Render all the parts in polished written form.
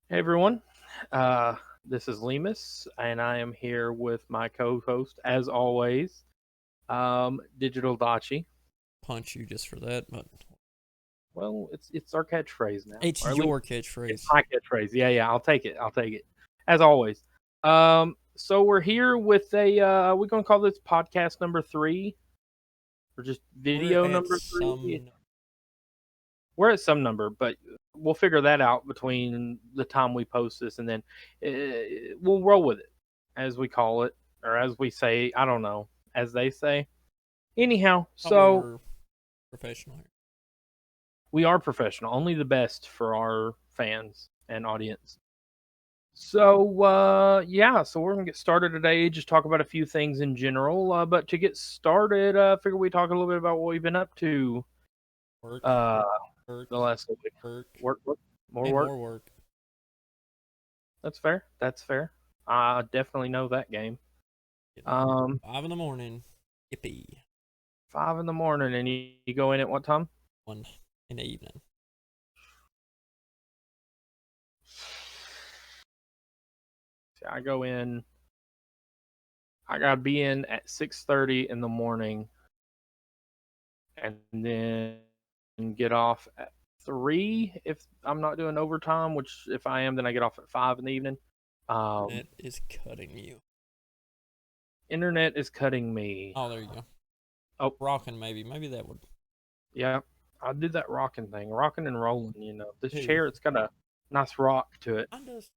Hey everyone, uh, this is Lemus, and I am here with my co-host, as always, Digital Dachi. Punch you just for that, but Well, it's our catchphrase now, it's or at least your it's catchphrase. my catchphrase. Yeah, I'll take it. I'll take it, as always. So we're here with we're gonna call this podcast number 3, or just We're video at number 3. some. We're at some number, but we'll figure that out between the time we post this, and then we'll roll with it, as we call it, or as we say. I don't know, as they say. Anyhow, Thought we so were professional here. we are professional, only the best for our fans and audience. So yeah, so we're gonna get started today. Just talk about a few things in general. But to get started, figure we talk a little bit about what we've been up to. Work, Uh, work, the last week. work, Work, more and work. more work. That's fair. That's fair. I definitely know that game. Getting up Um, 5 in the morning. Yippee! 5 in the morning, and you go in at what time? 1 in the evening. See, I go in. I gotta be in at 6:30 in the morning, and then get off at 3 if I'm not doing overtime. Which if I am, then I get off at 5 in the evening. That is cutting you. Internet is cutting me. Oh, there you go. Oh Rocking maybe that would. yeah, I did that rocking thing, rocking and rolling. This Who? chair, it's got a nice rock to it. I just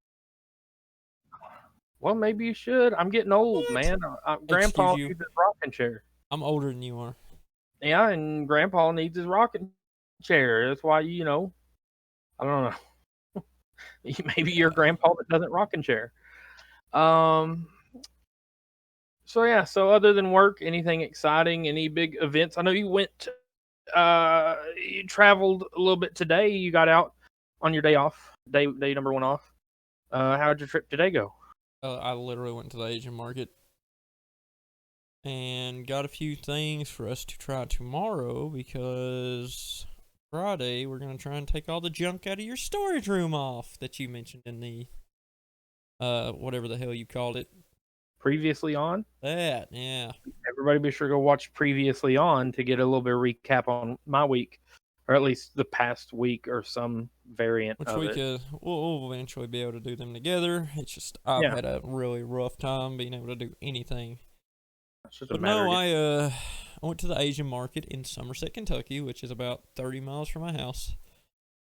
Well, maybe you should. I'm getting old, what? man. Excuse Grandpa you. needs his rocking chair. I'm older than you are. Yeah, and Grandpa needs his rocking chair. That's why, I don't know. Maybe your Yeah. grandpa that doesn't rocking chair. Um. So yeah. So other than work, anything exciting? Any big events? I know you went. You traveled a little bit today. You got out on your day off. Day number 1 off. How'd your trip today go? I literally went to the Asian market and got a few things for us to try tomorrow because Friday we're gonna try and take all the junk out of your storage room off that you mentioned in the whatever the hell you called it. Previously on. That yeah. Everybody be sure to go watch previously on to get a little bit of recap on my week, or at least the past week or some variant Which of we it. could we'll eventually be able to do them together. It's just I've Yeah, had a really rough time being able to do anything. it's just a But matter no, of I went to the Asian market in Somerset, Kentucky, which is about 30 miles from my house.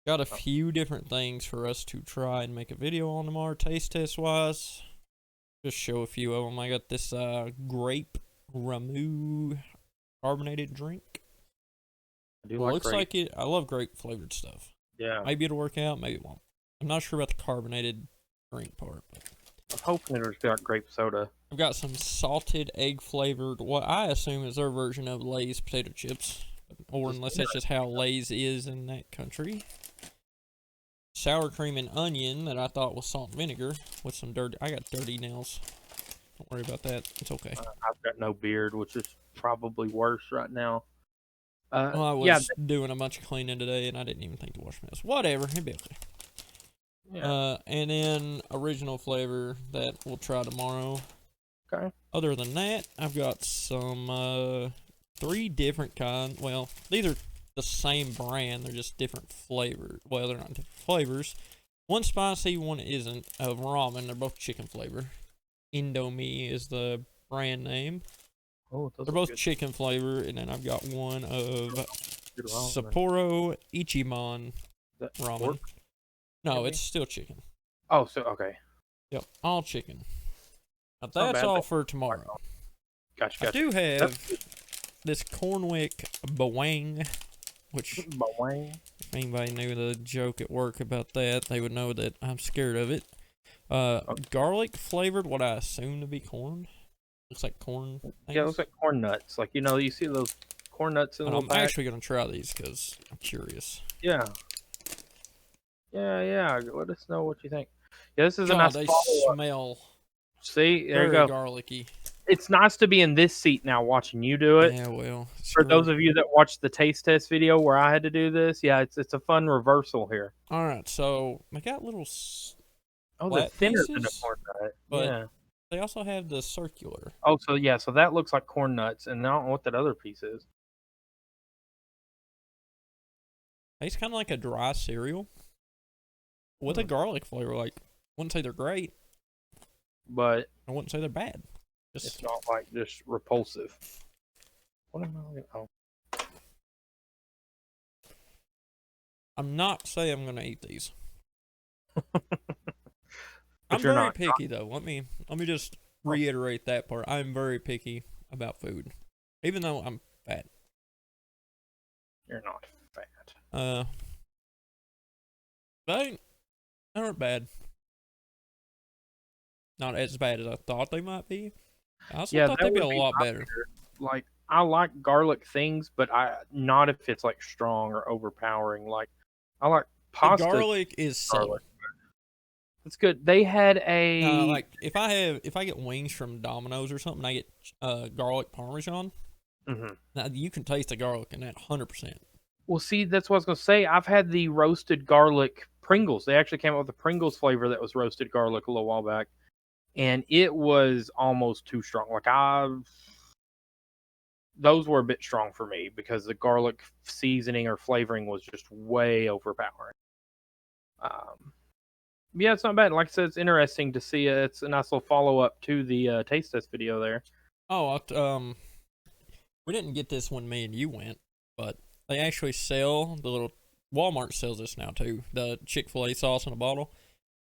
Got a few different things for us to try and make a video on tomorrow, taste test wise. Just show a few of them. I got this grape Ramu carbonated drink. I do like Looks grape. like it. I love grape flavored stuff. Yeah, Maybe it'll work out, maybe it won't. I'm not sure about the carbonated drink part. But I'm hoping it'll got grape soda. I've got some salted egg flavored, what I assume is their version of Lay's potato chips, or unless that's just how Lay's is in that country. Sour cream and onion that I thought was salt and vinegar with some dirty. I got dirty nails. Don't worry about that. It's okay. I've got no beard, which is probably worse right now. Well, I Yeah, was doing a bunch of cleaning today, and I didn't even think to wash my nails. Whatever, it'd be okay. yeah. And then original flavor that we'll try tomorrow. Okay. Other than that, I've got some 3 different kinds. Well, these are the same brand. They're just different flavors. Well, they're not different flavors. One spicy, one isn't, of ramen. They're both chicken flavor. Indomie is the brand name. Oh, those They're look both good. chicken flavor, and then I've got one of Good ramen. Sapporo Ichiban That ramen. pork, No, maybe? it's still chicken. Oh, so okay. Yep, all chicken. Now It's not that's bad. all for tomorrow. Gotcha. I do That's have this Cornwick Bawang, which Bawang. if anybody knew the joke at work about that, they would know that I'm scared of it. Garlic flavored, what I assume to be corn. Looks like corn things. Yeah, it looks like corn nuts. Like you see those corn nuts in the And little I'm pack. actually gonna try these because I'm curious. Yeah, yeah. Let us know what you think. Yeah, this is a God, nice they follow up. smell See, there you very go. garlicky. It's nice to be in this seat now watching you do it. Yeah, well, For those screw. of you that watched the taste test video where I had to do this, yeah, it's a fun reversal here. All right, so I got little Oh, they're flat thinner than a pieces, corn nut. but Yeah. they also have the circular. Oh, so yeah, so that looks like corn nuts, and I don't know what that other piece is. It's kind of like a dry cereal with a Hmm. garlic flavor. Like, I wouldn't say they're great. But I wouldn't say they're bad. it's Just not like just repulsive. What am I looking? Oh, I'm not saying I'm gonna eat these. but I'm you're very not. picky though. Let me just Oh, reiterate that part. I'm very picky about food, even though I'm fat. you're not fat. Uh, they aren't bad. Not as bad as I thought they might be. I also Yeah, thought that they'd be would a be lot my better. fear. Like I like garlic things, but I not if it's like strong or overpowering. Like I like The pasta garlic is garlic. subtle. It's good. They had a Like if I get wings from Domino's or something, I get garlic parmesan. mhm. Now you can taste the garlic in that 100%. Well, see, that's what I was gonna say. I've had the roasted garlic Pringles. They actually came out with a Pringles flavor that was roasted garlic a little while back, and it was almost too strong. Like I, those were a bit strong for me because the garlic seasoning or flavoring was just way overpowering. Um, yeah, it's not bad. Like I said, it's interesting to see. It's a nice little follow up to the taste test video there. Oh, we didn't get this when me and you went, but they actually sell the little. Walmart sells this now too. The Chick-fil-A sauce in a bottle.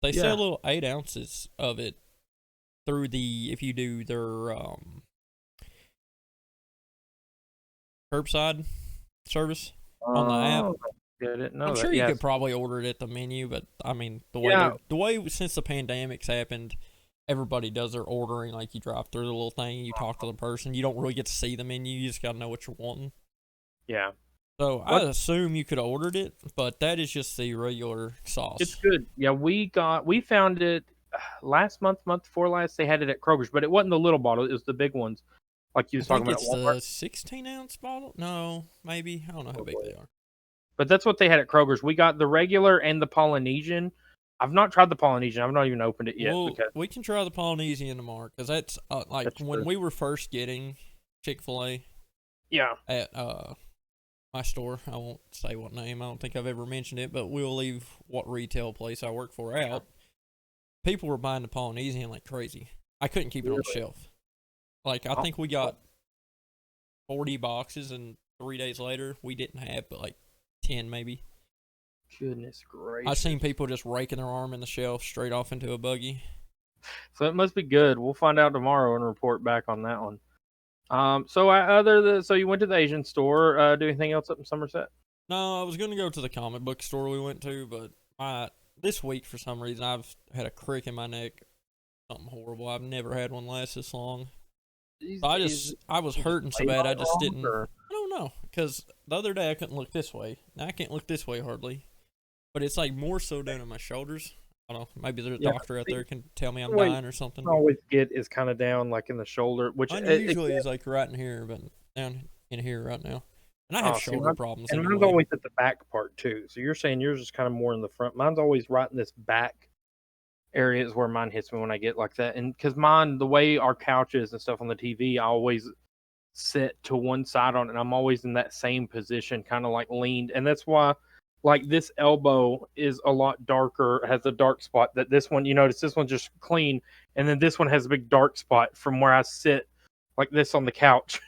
They sell Yeah. little 8 ounces of it through the if you do their curbside service on the app. Oh, I didn't I'm know sure that. you Yes. could probably order it at the menu, but I mean Yeah. the way since the pandemic's happened, everybody does their ordering. Like you drive through the little thing, you talk to the person, you don't really get to see the menu. You just gotta know what you're wanting. Yeah. So I What? assume you could have ordered it, but that is just the regular It's sauce. good. Yeah, we found it last month, month before last. They had it at Kroger's, but it wasn't the little bottle. It was the big ones, like you I was talking think about at it's Walmart. the 16-ounce bottle. No, maybe I don't know how big Probably. they are. But that's what they had at Kroger's. We got the regular and the Polynesian. I've not tried the Polynesian. I've not even opened it yet Well, because we can try the Polynesian tomorrow because that's like that's when true. we were first getting Chick-fil-A Yeah. at my store. I won't say what name. I don't think I've ever mentioned it, but we'll leave what retail place I work for out. People were buying the Polynesian like crazy. I couldn't keep it on the Really? shelf. Like I Oh, think we got 40 boxes, and 3 days later we didn't have but like 10 maybe. goodness I've seen gracious. people just raking their arm in the shelf straight off into a buggy. So it must be good. We'll find out tomorrow and report back on that one. So so you went to the Asian store. Do anything else up in Somerset? No, I was gonna go to the comic book store we went to, but this week for some reason I've had a crick in my neck. Something horrible. I've never had one last this long. Is I was was it hurting so laid bad on I it just wrong didn't. or? I don't know because the other day I couldn't look this way. Now I can't look this way hardly. But it's like more so down in my shoulders. I don't know. Maybe there's a Yeah. doctor out See, there can tell me I'm the way dying or something. I always get is kind of down, like in the shoulder, which Mine it usually can't. is like right in here, but down in here right now. And I have Oh, see, shoulder problems mine's anyway. always at the back part too. So you're saying yours is kind of more in the front. Mine's always right in this back area is where mine hits me when I get like that. And because mine, the way our couch is and stuff on the TV, I always sit to one side on it. And I'm always in that same position, kind of like leaned. And that's why, like, this elbow is a lot darker, has a dark spot. That this one, you notice this one's just clean. And then this one has a big dark spot from where I sit like this on the couch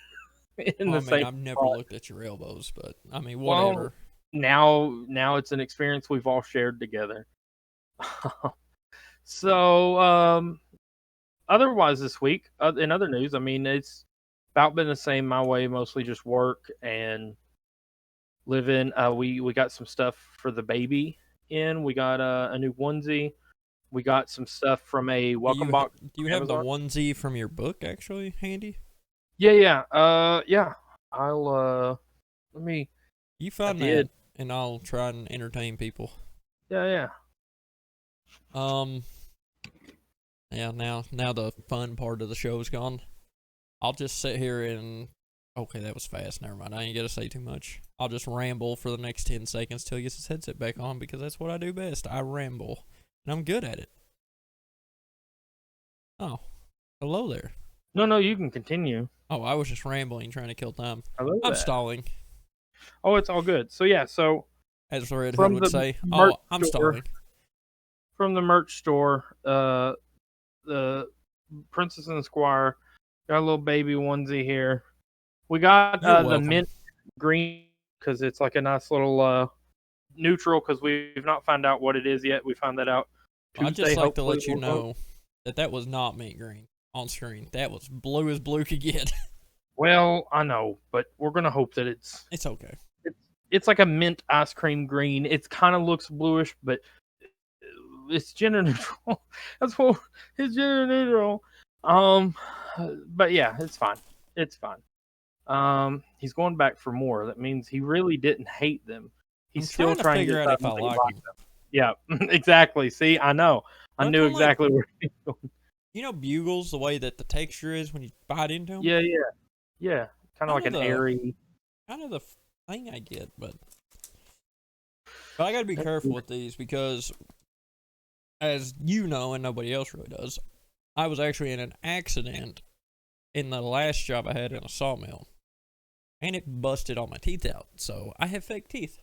in Well, I the mean, same I've never spot. looked at your elbows, but I mean, Well, whatever. now it's an experience we've all shared together. So, otherwise this week, in other news, I mean, it's about been the same my way, mostly just work and living. We got some stuff for the baby in. We got a new onesie. We got some stuff from a welcome box Do you from have the Amazon. onesie from your book actually handy? Yeah, yeah. Yeah. I'll let me. You I find that, did. and I'll try and entertain people. Yeah, yeah. Um, yeah. Now the fun part of the show's gone. I'll just sit here and okay, that was fast. Never mind. I ain't gonna say too much. I'll just ramble for the next 10 seconds till he gets his headset back on because that's what I do best. I ramble, and I'm good at it. Oh, hello there. No, you can continue. Oh, I was just rambling, trying to kill time. I love I'm that. stalling, Oh, it's all good. So yeah, so as the Red Hood from would the say. merch Oh, I'm store, stalling. the Princess and the Squire got a little baby onesie here. We got You're the welcome. mint green because it's like a nice little neutral because we've not found out what it is yet. We find that out I'd Tuesday. just like to Hopefully, let you know that was not mint green on screen. That was blue as blue could get. Well, I know, but we're gonna hope that It's okay. it's like a mint ice cream green. It kind of looks bluish, but it's gender neutral. That's what it's gender neutral. Um, but yeah, it's fine. It's fine. He's going back for more. That means he really didn't hate them. I'm He's still trying to trying to figure out decide if I whether he like likes them. them. Yeah, exactly. See, I know. I They're knew kind of like, exactly where he's going. bugles, the way that the texture is when you bite into them. Yeah. Kind of Kind like of an the airy. kind of the thing I get, but I got to be careful with these because, as you know, and nobody else really does, I was actually in an accident in the last job I had in a sawmill, and it busted all my teeth out. So I have fake teeth,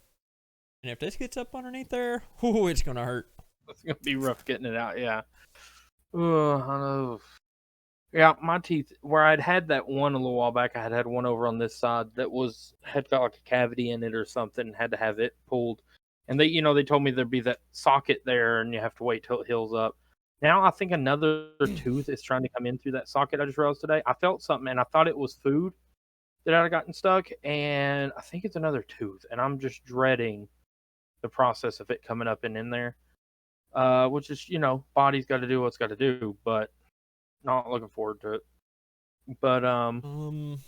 and if this gets up underneath there, whoo, it's gonna hurt. It's gonna be rough getting it out. Yeah. I know. Yeah, my teeth. Where I'd had that one a little while back, I had one over on this side that had got like a cavity in it or something, and had to have it pulled. And they told me there'd be that socket there, and you have to wait till it heals up. Now I think another tooth is trying to come in through that socket. I just realized today. I felt something, and I thought it was food that I'd gotten stuck, and I think it's another tooth, and I'm just dreading the process of it coming up and in there. Which is, body's got to do what's got to do, but not looking forward to it. But I'm trying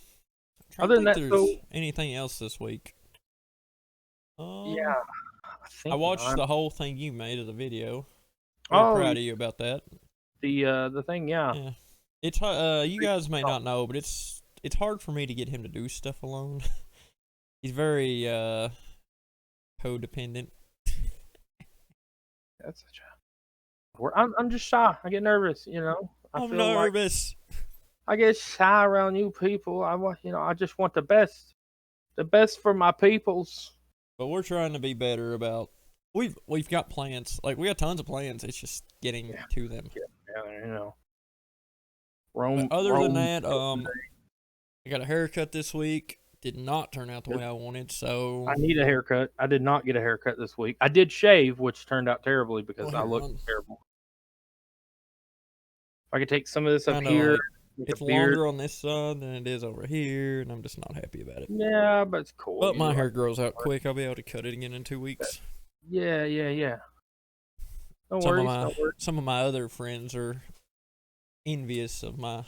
to other than think. that, so There's anything else this week? yeah, I I think watched not. the whole thing you made of the video. Very Oh, proud of you about that. the thing, yeah. Yeah, it's you guys may not know, but it's hard for me to get him to do stuff alone. He's very codependent. That's such a. I'm just shy. I get nervous. I I'm feel like nervous. I get shy around you people. I just want the best for my peoples. But we're trying to be better about. We've got plans. Like we got tons of plans. It's just getting Yeah, to them. yeah. But Rome, other than Rome. that, I got a haircut this week. Did not turn out the way I wanted. So I need a haircut. I did not get a haircut this week. I did shave, which turned out terribly because I here, looked terrible. If I could take some of this up kind of here, like with a it's beard. longer on this side than it is over here, and I'm just not happy about it. Yeah, but it's cool. But my Usually, hair grows out quick. I'll be able to cut it again in 2 weeks. yeah. No Some of worries, my no worries. some of my other friends are envious of my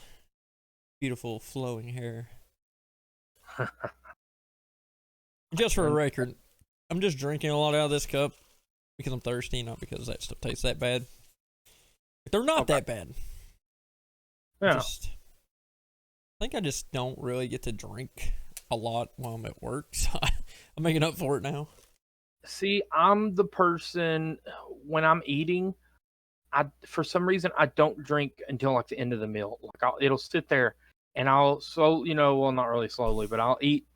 beautiful flowing hair. Just for a record, I'm just drinking a lot out of this cup because I'm thirsty, not because that stuff tastes that bad. But they're not Okay. that bad. Yeah. I think I just don't really get to drink a lot while I'm at work, so I'm making up for it now. See, I'm the person when I'm eating. For some reason I don't drink until like the end of the meal. Like it'll sit there, and well, not really slowly, but I'll eat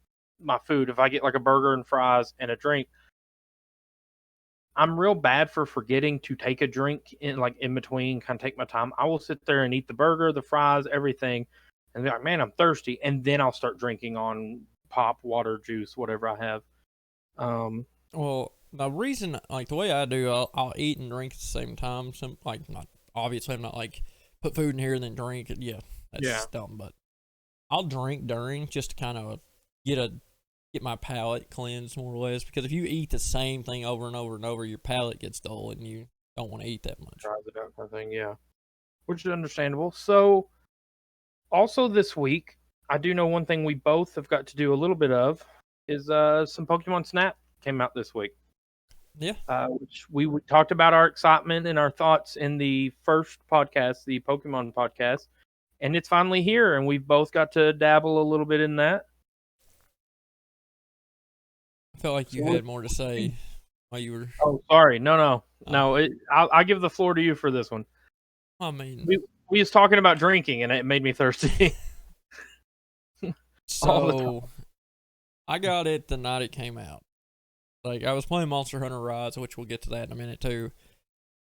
my food. If I get like a burger and fries and a drink, I'm real bad for forgetting to take a drink in between, kind of take my time. I will sit there and eat the burger, the fries, everything, and be like, man, I'm thirsty, and then I'll start drinking on pop, water, juice, whatever I have. Well, the reason, like the way I do, I'll eat and drink at the same time. Some like not obviously I'm not like put food in here and then drink it. Yeah, that's Yeah. dumb. But I'll drink during just to kind of get my palate cleansed more or less. Because if you eat the same thing over and over and over, your palate gets dull and you don't want to eat that much. Tries it out kind of thing, yeah. Which is understandable. So, also this week, I do know one thing we both have got to do a little bit of is some Pokemon Snap came out this week. Yeah. Which we talked about our excitement and our thoughts in the first podcast, the Pokemon podcast, and it's finally here, and we've both got to dabble a little bit in that. I felt like you had more to say while you were. Oh, sorry, no. I'll give the floor to you for this one. I mean, we was talking about drinking, and it made me thirsty. All the time. So I got it the night it came out. Like, I was playing Monster Hunter Rise, which we'll get to that in a minute too.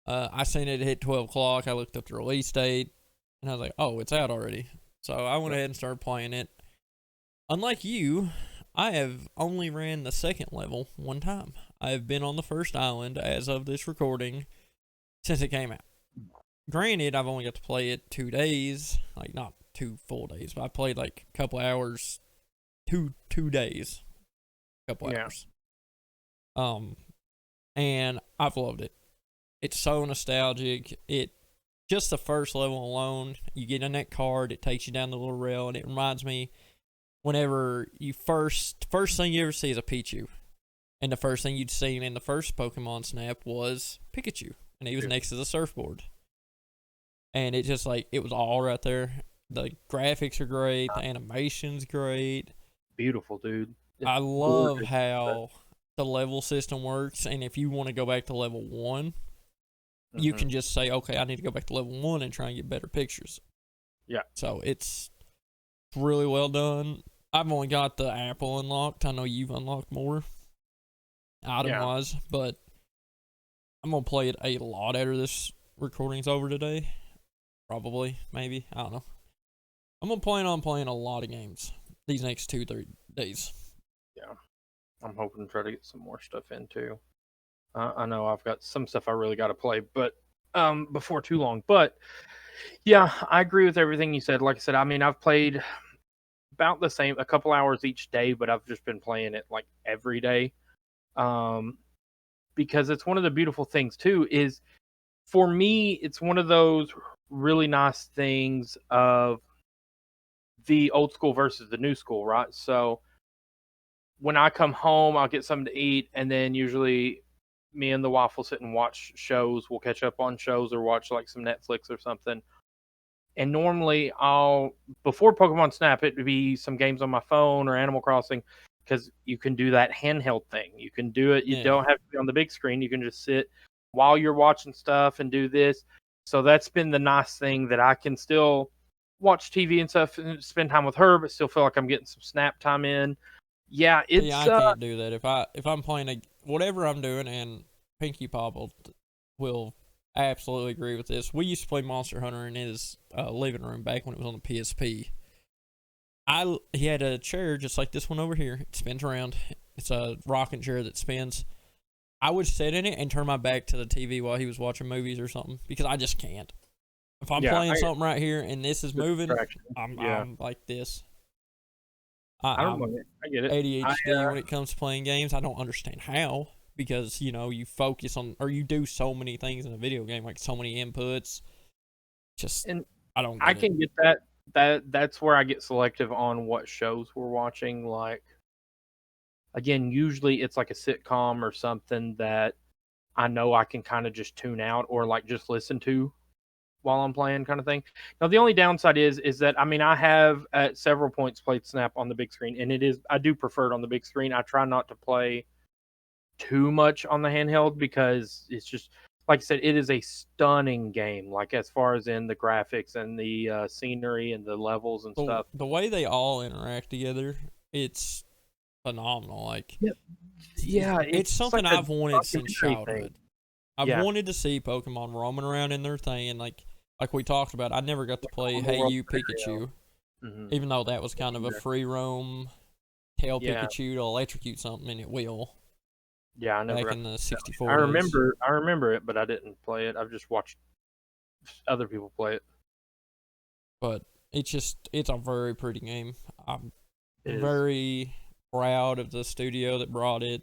I seen it hit 12 o'clock. I looked up the release date, and I was like, oh, it's out already. So I went ahead and started playing it. Unlike you, I have only ran the second level one time. I have been on the first island as of this recording since it came out. Granted, I've only got to play it 2 days. Like, not 2 full days, but I played like a couple hours, two days, couple hours. And I've loved it. It's so nostalgic. Just the first level alone, you get in that card, it takes you down the little rail, and it reminds me whenever you first thing you ever see is a Pichu. And the first thing you'd seen in the first Pokemon Snap was Pikachu. And he was next to the surfboard. And it just like, it was all right there. The graphics are great, the animation's great. Beautiful, dude. I love how the level system works, and if you want to go back to level 1, you can just say, okay, I need to go back to level 1 and try and get better pictures. Yeah. So it's really well done. I've only got the apple unlocked. I know you've unlocked more item-wise, but I'm going to play it a lot after this recording's over today. Probably, maybe. I don't know. I'm going to plan on playing a lot of games these next 2-3 days. Yeah. I'm hoping to try to get some more stuff in, too. I know I've got some stuff I really got to play, but before too long. But, yeah, I agree with everything you said. Like I said, I mean, I've played about the same, a couple hours each day, but I've just been playing it, like, every day. Because it's one of the beautiful things, too, is for me, it's one of those really nice things of the old school versus the new school, right? So when I come home, I'll get something to eat, and then usually me and the wife will sit and watch shows. We'll catch up on shows or watch like some Netflix or something. And normally before Pokemon Snap, it would be some games on my phone or Animal Crossing, because you can do that handheld thing. You can do it. You don't have to be on the big screen. You can just sit while you're watching stuff and do this. So that's been the nice thing, that I can still watch TV and stuff and spend time with her, but still feel like I'm getting some Snap time in. Yeah, it's. I can't do that if I'm playing whatever I'm doing, and Pinky Pop will absolutely agree with this. We used to play Monster Hunter in his living room back when it was on the PSP. He had a chair just like this one over here. It spins around. It's a rocking chair that spins. I would sit in it and turn my back to the TV while he was watching movies or something, because I just can't. If I'm playing something right here and this is moving, I'm like this. I get it. ADHD when it comes to playing games. I don't understand how, because you focus on, or you do so many things in a video game, like so many inputs. I don't. I can get that. That's where I get selective on what shows we're watching. Like, again, usually it's like a sitcom or something that I know I can kind of just tune out or like just listen to while I'm playing, kind of thing. Now, the only downside is that, I mean, I have at several points played Snap on the big screen, and I do prefer it on the big screen. I try not to play too much on the handheld, because it's just, like I said, it is a stunning game, like as far as in the graphics and the scenery and the levels and stuff. The way they all interact together, it's phenomenal. Like, it's something like I've wanted since childhood. I've wanted to see Pokemon roaming around in their thing, and like we talked about, I never got to play Hey You Pikachu, even though that was kind of a free roam. Tell Pikachu to electrocute something, and it will. Yeah, I never. Back in the 64. I remember it, but I didn't play it. I've just watched other people play it. But it's a very pretty game. I'm very proud of the studio that brought it.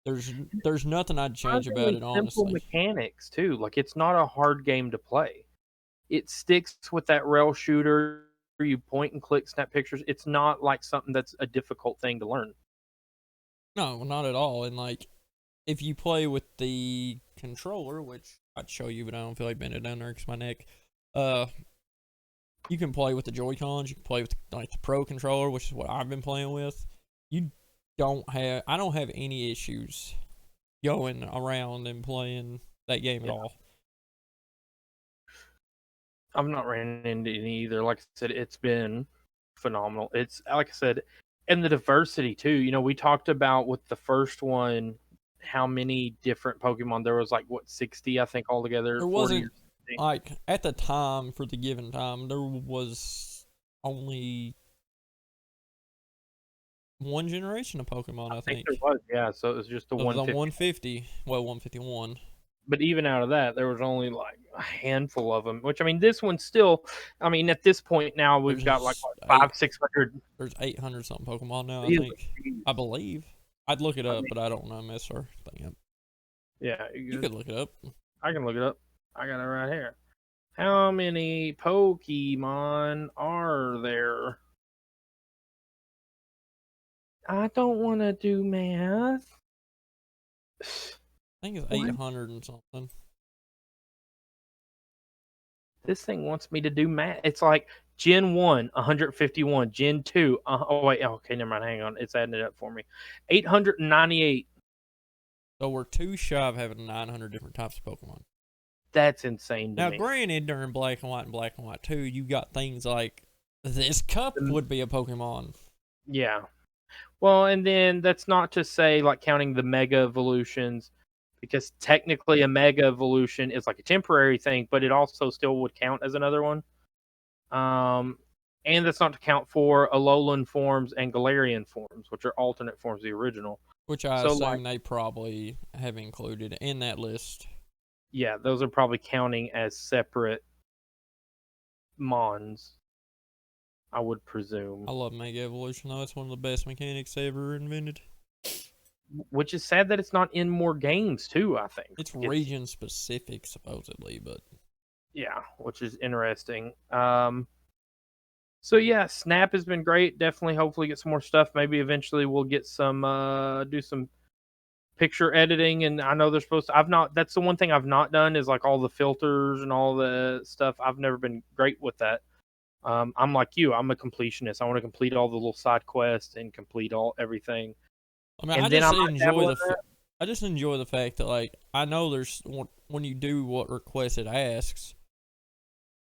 There's nothing I'd change about it, honestly. Simple mechanics too. Like, it's not a hard game to play. It sticks with that rail shooter. You point and click, snap pictures. It's not like something that's a difficult thing to learn. No, not at all. And like, if you play with the controller, which I'd show you, but I don't feel like bending down there because my neck. You can play with the Joy-Cons. You can play with like the Pro controller, which is what I've been playing with. I don't have any issues going around and playing that game at all. I've not ran into any either. Like I said, it's been phenomenal. It's like I said, and the diversity too. You know, we talked about with the first one how many different Pokemon there was. Like what 60, I think altogether, There 40 or wasn't 60. like at the time for the given time there was only one generation of Pokemon, I I think there think. was, yeah. So it was just the It was on 150. 150, well 151. But even out of that, there was only like a handful of them. Which I mean, this one's still. I mean, at this point now, we've got like There's what, eight 600 there's 800 something Pokemon now, I easily. think. I believe. I'd look it I up, mean, but I don't know mess or thing up. yeah, You could look it up. I can look it up. I got it right here. How many Pokemon are there? I don't want to do math. I think it's What? 800 and something. This thing wants me to do math. It's like Gen 1, 151. Gen 2, oh, wait. Okay, never mind. Hang on. It's adding it up for me. 898. So we're too shy of having 900 different types of Pokemon. That's insane to Now, me. granted, during Black and Black and White 2, you got things like this cup would be a Pokemon. Yeah. Well, and then that's not to say like counting the mega evolutions, because technically a mega evolution is like a temporary thing, but it also still would count as another one. Um, and that's not to count for Alolan forms and Galarian forms, which are alternate forms of the original. Which I So, like, assume they probably have included in that list. yeah, those are probably counting as separate Mons, I would presume. I love Mega Evolution, though. It's one of the best mechanics they ever invented. Which is sad that it's not in more games, too, I think. It's region specific, supposedly, but Yeah, which is interesting. So yeah, Snap has been great. Definitely, hopefully, get some more stuff. Maybe eventually we'll get some do some picture editing. And I know they're supposed to. I've not. That's the one thing I've not done is like all the filters and all the stuff. I've never been great with that. I'm like you. I'm a completionist. I want to complete all the little side quests and complete all everything. I mean, And then I might dabble in that. I just enjoy the fact that like I know there's when you do what request it asks,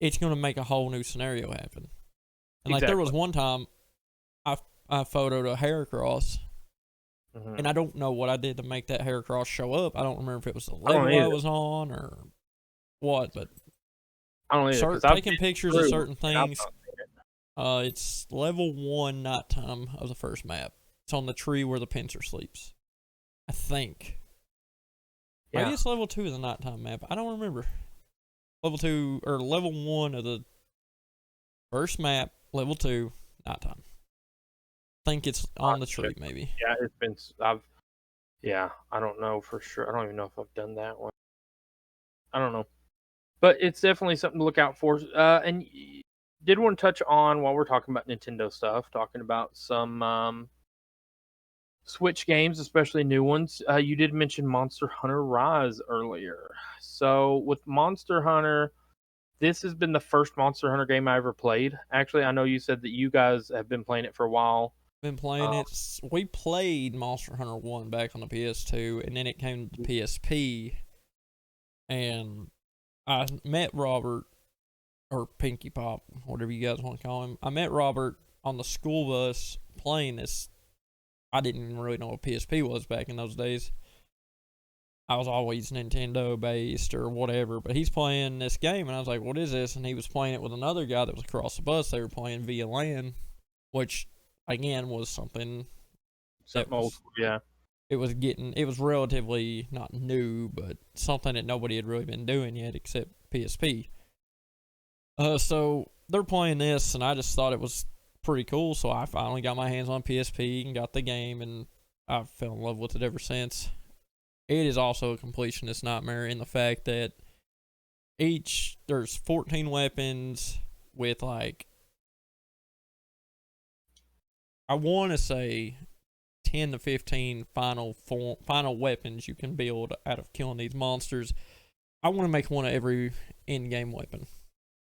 it's gonna make a whole new scenario happen. And like there was Exactly. one time I photoed a Heracross, and I don't know what I did to make that Heracross show up. I don't remember if it was the I don't level I either. was on or what, but I don't either because I've taking been pictures of through certain and I've things. not seen it. It's level 1 nighttime of the first map. It's on the tree where the pincer sleeps. I think. Yeah. Maybe it's level 2 of the nighttime map. I don't remember. Level 2 or level 1 of the first map, level 2, nighttime. I think it's on the tree, maybe. Yeah, it's been. Yeah, I don't know for sure. I don't even know if I've done that one. I don't know, but it's definitely something to look out for. And did want to touch on while we're talking about Nintendo stuff, talking about some Switch games, especially new ones. You did mention Monster Hunter Rise earlier. So with Monster Hunter, this has been the first Monster Hunter game I ever played. Actually, I know you said that you guys have been playing it for a while. Been playing it. We played Monster Hunter 1 back on the PS2, and then it came to the PSP. And I met Robert, or Pinky Pop, whatever you guys want to call him. I met Robert on the school bus playing this. I didn't even really know what PSP was back in those days. I was always Nintendo based or whatever, but he's playing this game, and I was like, what is this? And he was playing it with another guy that was across the bus. They were playing via LAN, which, again, was something that Old was, school, yeah. it was relatively not new, but something that nobody had really been doing yet except PSP. So they're playing this, and I just thought it was pretty cool, so I finally got my hands on PSP and got the game, and I fell in love with it ever since. It is also a completionist nightmare in the fact that there's 14 weapons with like, I want to say 10 to 15 final weapons you can build out of killing these monsters. I want to make one of every in-game weapon.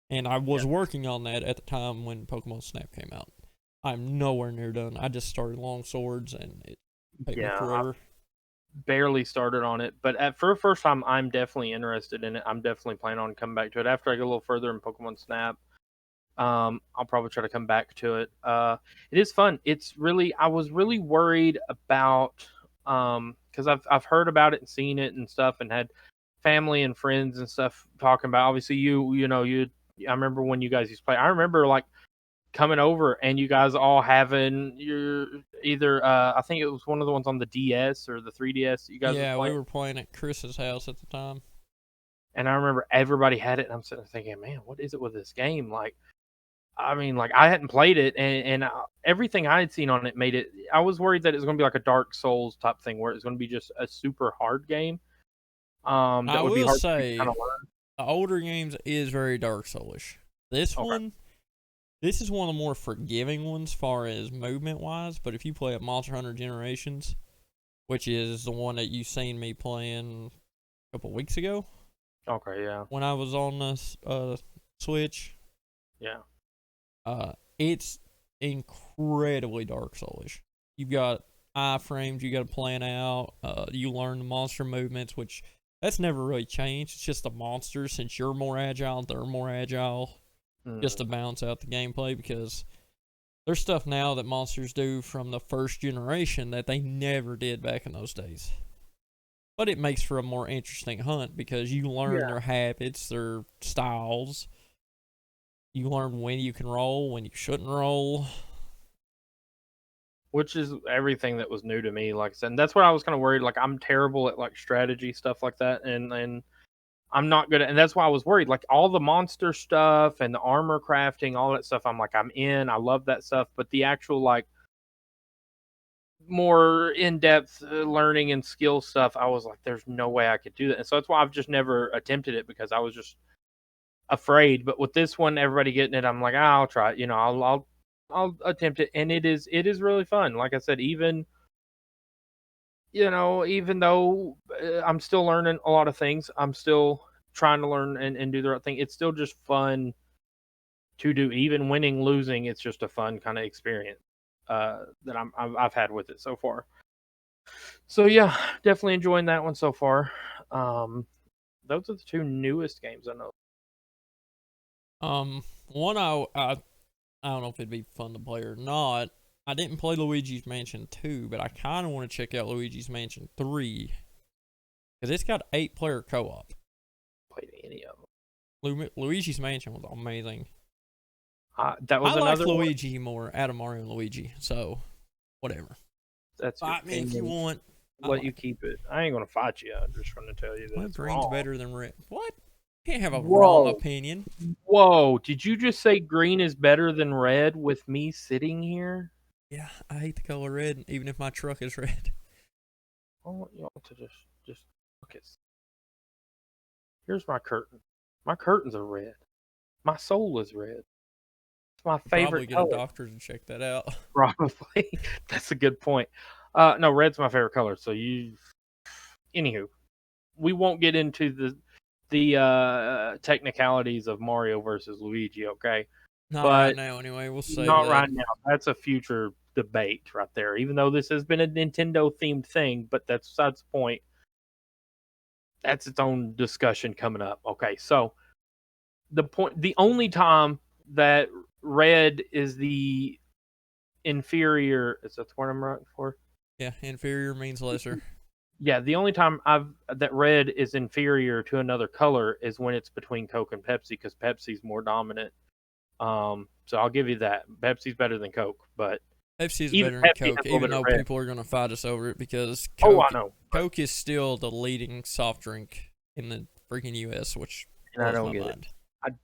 And I was working on that at the time when Pokemon Snap came out. I'm nowhere near done. I just started long swords, and it took me forever. barely started on it, but for the first time, I'm definitely interested in it. I'm definitely planning on coming back to it after I get a little further in Pokemon Snap. I'll probably try to come back to it. It is fun. I was really worried about because I've heard about it and seen it and stuff, and had family and friends and stuff talking about. Obviously, I remember when you guys used to play. I remember like coming over and you guys all having your either I think it was one of the ones on the DS or the 3DS that you guys was Yeah, we playing. were playing at Chris's house at the time. And I remember everybody had it, and I'm sitting there thinking, man, what is it with this game? Like, I mean, like I hadn't played it, and everything I had seen on it made it. I was worried that it was going to be like a Dark Souls type thing, where it's going to be just a super hard game. I That would be will hard to say kind of learn. the older games is very Dark Soulish. This Okay, one, this is one of the more forgiving ones, far as movement wise. But if you play at Monster Hunter Generations, which is the one that you seen me playing a couple weeks ago okay, yeah, when I was on the Switch, yeah. it's incredibly Dark Soulish. You've got iframes you got to plan out. You learn the monster movements, which that's never really changed. It's just the monsters. Since you're more agile, they're more agile, just Mm. to balance out the gameplay. Because there's stuff now that monsters do from the first generation that they never did back in those days. But it makes for a more interesting hunt because you learn Yeah, their habits, their styles. You learn when you can roll, when you shouldn't roll. which is everything that was new to me. Like I said, and that's what I was kind of worried. Like I'm terrible at like strategy stuff like that, and I'm not good at, and that's why I was worried. Like all the monster stuff and the armor crafting, all that stuff. I'm like, I'm in. I love that stuff, but the actual like more in-depth learning and skill stuff, I was like, there's no way I could do that. And so that's why I've just never attempted it because I was just afraid. But with this one, everybody getting it, I'm like, I'll try it. I'll attempt it, and it is really fun. Like I said, even though I'm still learning a lot of things, I'm still trying to learn and do the right thing. It's still just fun to do. Even winning, losing, it's just a fun kind of experience that I've had with it so far. So yeah, definitely enjoying that one so far. Um, those are the two newest games I know. One I don't know if it'd be fun to play or not. I didn't play Luigi's Mansion 2, but I kind of want to check out Luigi's Mansion 3 because it's got 8-player co-op. Played any of them. Luigi's Mansion was amazing. That I was like another one. Luigi more out of Mario and Luigi, so whatever. That's your Fight me if you opinion. want. I Let you like it. keep it. I ain't gonna fight you. I'm just gonna tell you that Well, it's green's wrong. better than red. What? Can't have a wrong Whoa, opinion. whoa! Did you just say green is better than red with me sitting here? Yeah, I hate the color red, even if my truck is red. I want y'all to just look at. Here's my curtain. My curtains are red. My soul is red. It's my Probably favorite get a color. doctor to check that out. Probably. That's a good point. No, red's my favorite color. So anywho, we won't get into the technicalities of Mario versus Luigi, okay? Not right But now, anyway. We'll save not that. right now. That's a future debate right there. Even though this has been a Nintendo themed thing, but that's besides the point. That's its own discussion coming up. Okay, so the only time that red is the inferior, is that the word I'm right for? Yeah, inferior means lesser. Yeah, the only time I've that red is inferior to another color is when it's between Coke and Pepsi because Pepsi's more dominant. So I'll give you that. Pepsi's better than Coke, but Pepsi is even better than Pepsi Coke, has a little even bit of though red. people are going to fight us over it because Oh, I know, Coke is still the leading soft drink in the freaking U.S., which and I blows don't my get it. mind.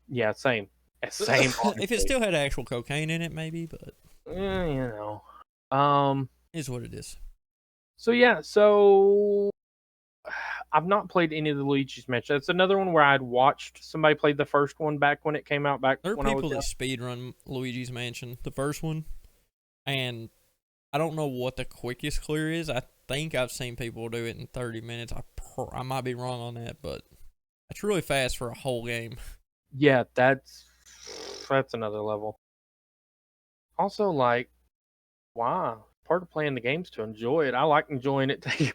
Yeah, same, same. If it Honestly, still had actual cocaine in it, maybe, but you know. Um. is what it is. So yeah. So I've not played any of the Luigi's Mansion. That's another one where I'd watched somebody play the first one back when it came out, back There are when I was people that young. speedrun Luigi's Mansion, the first one, and I don't know what the quickest clear is. I think I've seen people do it in 30 minutes. I might be wrong on that, but that's really fast for a whole game. Yeah, that's another level. Also, like, wow, part of playing the games to enjoy it. I like enjoying it too.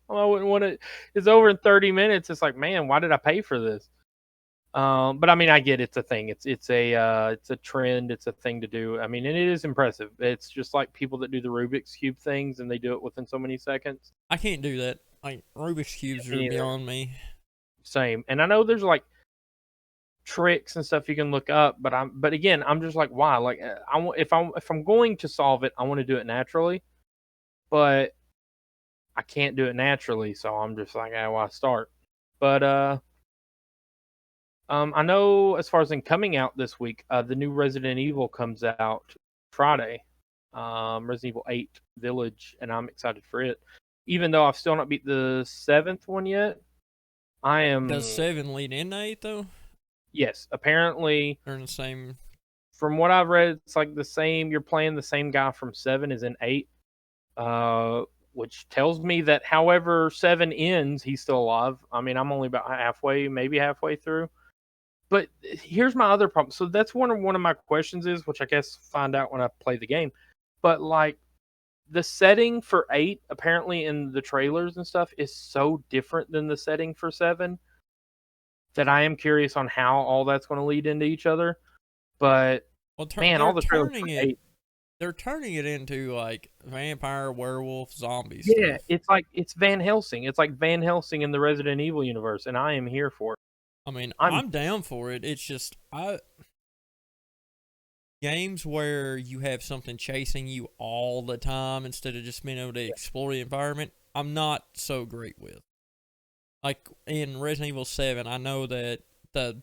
I wouldn't want it. It's over in 30 minutes. It's like, man, why did I pay for this? But I mean, I get it's a thing. It's a trend. It's a thing to do. I mean, and it is impressive. It's just like people that do the Rubik's cube things and they do it within so many seconds. I can't do that. Like Rubik's cubes Me are neither. beyond me. Same. And I know there's like tricks and stuff you can look up, but again, I'm just like, why? Like, if I'm going to solve it, I want to do it naturally, but I can't do it naturally, so I'm just like, ah, why start? But I know as far as in coming out this week, the new Resident Evil comes out Friday. Resident Evil 8 Village, and I'm excited for it. Even though I've still not beat the seventh one yet, I Does am. 7 lead into 8 though? Yes, apparently, They're in the same. from what I've read, it's like the same. You're playing the same guy from 7 as in 8, uh, which tells me that however 7 ends, he's still alive. I mean, I'm only about halfway, maybe halfway through. But here's my other problem. So that's one of my questions is, which I guess find out when I play the game. But like the setting for 8 apparently in the trailers and stuff is so different than the setting for 7 that I am curious on how all that's going to lead into each other. But Well, man, they're all the trailers turning for it. 8. They're turning it into like vampire, werewolf, zombie Yeah, stuff. it's like it's Van Helsing. It's like Van Helsing in the Resident Evil universe, and I am here for it. I mean, I'm I'm down for it. It's just I games where you have something chasing you all the time instead of just being able to explore the environment. I'm not so great with. Like in Resident Evil 7, I know that the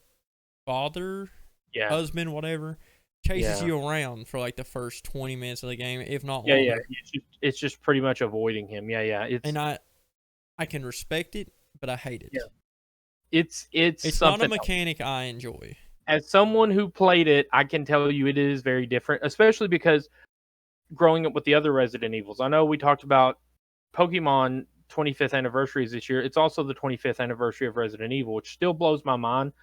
father, yeah, husband, whatever, chases yeah, you around for like the first 20 minutes of the game, if not yeah, yeah. longer. It's just pretty much avoiding him. Yeah, yeah. And I can respect it, but I hate Yeah, it. it's It's not a something else. mechanic I enjoy. As someone who played it, I can tell you it is very different, especially because growing up with the other Resident Evils. I know we talked about Pokemon 25th anniversaries this year. It's also the 25th anniversary of Resident Evil, which still blows my mind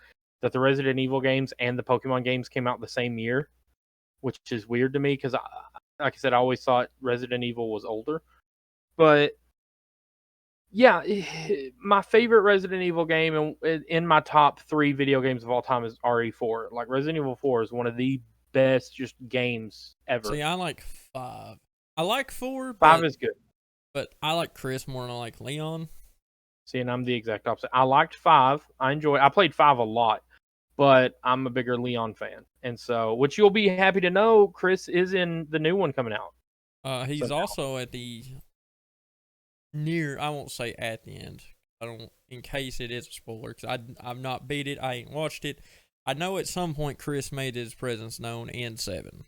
that the Resident Evil games and the Pokemon games came out the same year, which is weird to me because, like I said, I always thought Resident Evil was older. But yeah, my favorite Resident Evil game and in my top 3 video games of all time is RE4. Like Resident Evil 4 is one of the best just games ever. See, I like 5. I like 4, 5 is good. but I like Chris more than I like Leon. See, and I'm the exact opposite. I liked 5. I played 5 a lot, but I'm a bigger Leon fan. And so, which you'll be happy to know, Chris is in the new one coming out. So He's also at the near. I won't say at the end. I don't. In case it is a spoiler, because I've not beat it. I ain't watched it. I know at some point Chris made his presence known in 7.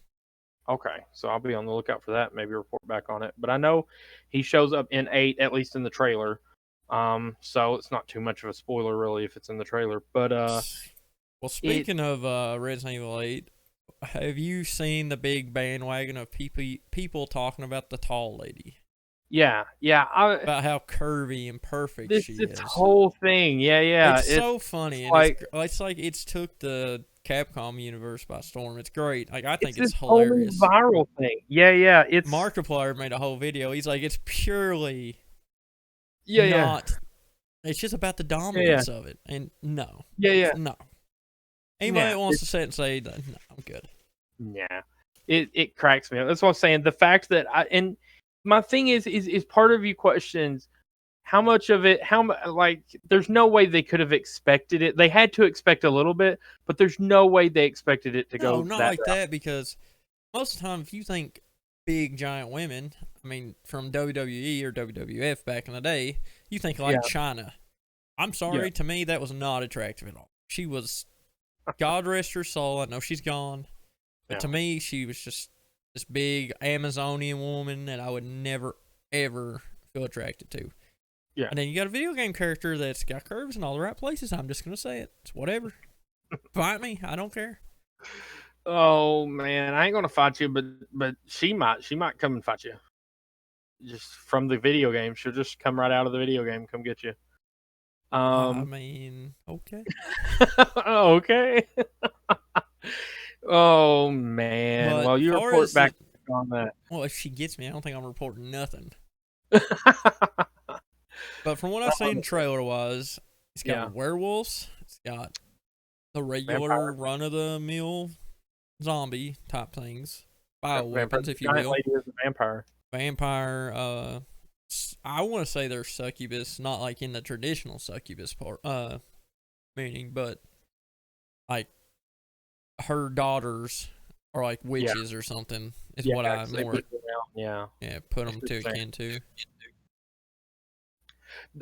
okay, so I'll be on the lookout for that. Maybe report back on it. But I know he shows up in 8, at least in the trailer. So it's not too much of a spoiler really if it's in the trailer. But Well, it speaking of Resident Evil 8, have you seen the big bandwagon of people talking about the tall lady? yeah, yeah. About how curvy and perfect she This is. whole thing, yeah, yeah. It's so funny, and like it's like it's took the Capcom universe by storm. It's great. Like I think it's this it's whole hilarious. viral thing. Yeah, yeah. Markiplier made a whole video. He's like, it's purely yeah, yeah, not. It's just about the yeah, yeah, dominance of it, and no, yeah, yeah. no. Anybody Yeah, that wants to sit and say that, no, I'm good. yeah. It cracks me up. That's what I'm saying. The fact that and my thing is part of you questions how much of it like there's no way they could have expected it. They had to expect a little bit, but there's no way they expected it to No, go not that like route. that because most of the time, if you think big giant women, I mean, from WWE or WWF back in the day, you think like Yeah, China. I'm yeah, sorry, to me that was not attractive at all. She was, God rest her soul. I know she's gone, but yeah, to me, she was just this big Amazonian woman that I would never ever feel attracted to. yeah. And then you got a video game character that's got curves in all the right places. I'm just gonna say it. It's whatever. Fight me. I don't care. Oh man, I ain't gonna fight you, but she might come and fight you. Just from the video game, she'll just come right out of the video game, come get you. I Um, mean, okay. okay. Oh man, But well you far report as back on that. well, if she gets me, I don't think I'm reporting nothing. But from what I've seen trailer wise, it's got Yeah, werewolves. It's got the regular vampire, run of the mill zombie type things, bio vampire. weapons, The if you giant will. lady is a vampire. Vampire. I want to say they're succubus, not like in the traditional succubus part, meaning, but like her daughters are like Yeah, witches or something. Is yeah, what I 'cause they more move around. Yeah, put I them see what to you're saying. akin to.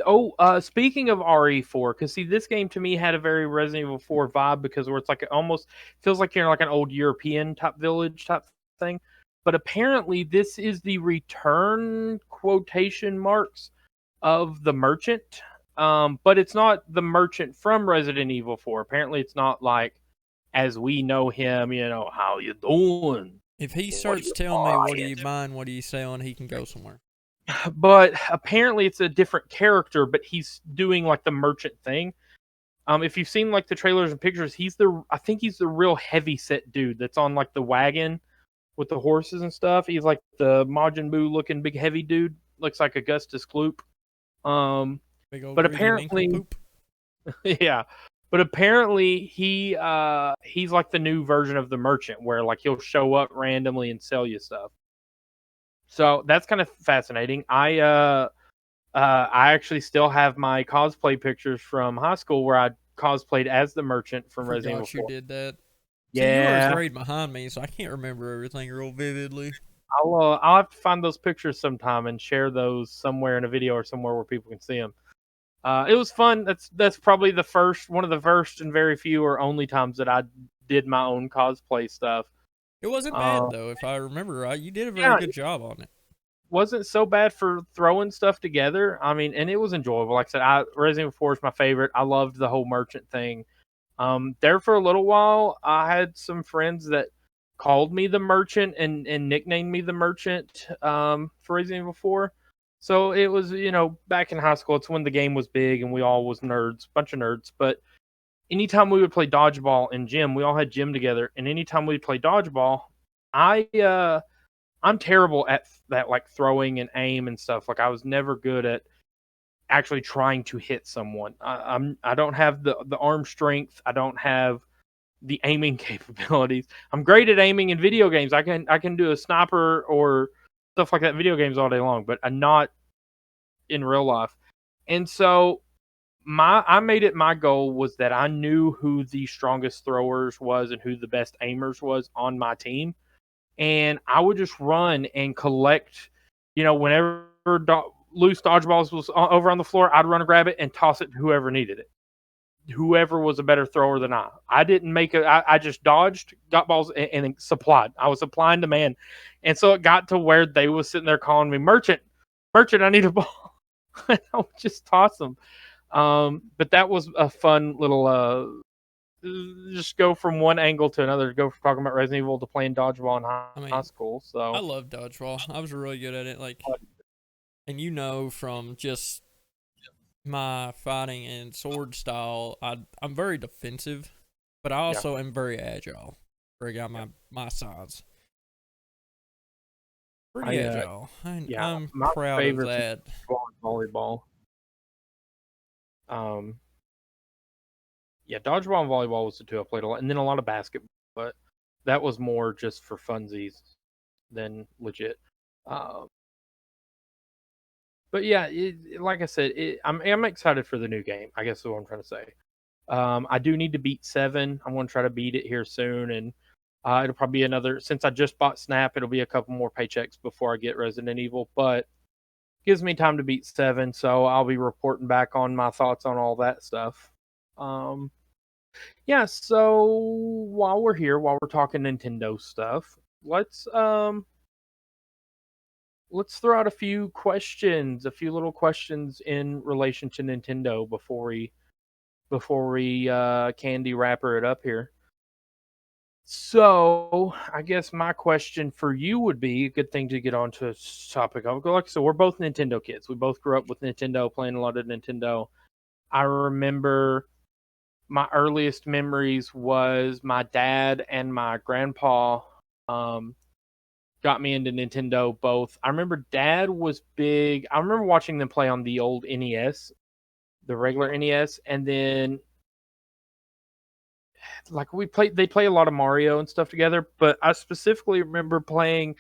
Oh, speaking of RE4, because see, this game to me had a very Resident Evil 4 vibe because where it's like it almost feels like you're in like an old European type village type thing. But apparently, this is the return quotation marks of the merchant. But it's not the merchant from Resident Evil 4. Apparently, it's not like as we know him. How you doing? If he What are starts you telling me what are buying? you buying, what are you selling, he can go somewhere. But apparently, it's a different character. But he's doing like the merchant thing. If you've seen like the trailers and pictures, I think he's the real heavy set dude that's on like the wagon with the horses and stuff. He's like the Majin Buu looking big heavy dude. Looks like Augustus Gloop. Um, Big old but greedy apparently, nincompoop. yeah. But apparently he's like the new version of the merchant where like he'll show up randomly and sell you stuff. So that's kind of fascinating. I actually still have my cosplay pictures from high school where I cosplayed as the merchant I from Resident Evil forgot you 4. did that. See, you were Yeah, right behind me, so I can't remember everything real vividly. I'll have to find those pictures sometime and share those somewhere in a video or somewhere where people can see them. It was fun. That's probably one of the first and very few or only times that I did my own cosplay stuff. It wasn't Uh, bad though, if I remember right. You did a very yeah, good job on it. wasn't so bad for throwing stuff together. I mean, and it was enjoyable. Like I said, Resident Evil 4 is my favorite. I loved the whole merchant thing. There for a little while, I had some friends that called me the merchant and nicknamed me the merchant for Resident Evil 4. So it was, back in high school, it's when the game was big and we all was nerds, bunch of nerds. But anytime we would play dodgeball in gym, we all had gym together, and anytime we'd play dodgeball, I I'm terrible at that like throwing and aim and stuff. Like I was never good at actually trying to hit someone. I don't have the arm strength. I don't have the aiming capabilities. I'm great at aiming in video games. I can do a sniper or stuff like that in video games all day long, but I'm not in real life. And so I made it my goal was that I knew who the strongest throwers was and who the best aimers was on my team, and I would just run and collect. Whenever loose dodgeballs was over on the floor, I'd run and grab it and toss it to whoever needed it. Whoever was a better thrower than I. I didn't make it. I just dodged, got balls, and supplied. I was supplying demand, and so it got to where they was sitting there calling me merchant, merchant. I need a ball. I would just toss them. But that was a fun little just go from one angle to another. Go from talking about Resident Evil to playing dodgeball in I high mean, school. I So love dodgeball. I was really good at it. And from just my fighting and sword style, I'm very defensive, but I yeah, also am very agile for a guy my size. Pretty I agile. yeah, I'm my proud of favorite's that. volleyball. Um, yeah, dodgeball and volleyball was the two I played a lot, and then a lot of basketball, but that was more just for funsies than legit. Um, but yeah, like I said, I'm excited for the new game. I guess is what I'm trying to say. I do need to beat 7. I'm going to try to beat it here soon, and it'll probably be another. Since I just bought Snap, it'll be a couple more paychecks before I get Resident Evil, but gives me time to beat 7, so I'll be reporting back on my thoughts on all that stuff. Um, yeah, so while we're here, while we're talking Nintendo stuff, let's throw out a few questions, a few little questions in relation to Nintendo before we candy wrapper it up here. So I guess my question for you would be a good thing to get onto a topic of. Like, so we're both Nintendo kids. We both grew up with Nintendo, playing a lot of Nintendo. I remember my earliest memories was my dad and my grandpa um, got me into Nintendo both. I remember Dad was big. I remember watching them play on the old NES, the regular NES, and then like they play a lot of Mario and stuff together, but I specifically remember playing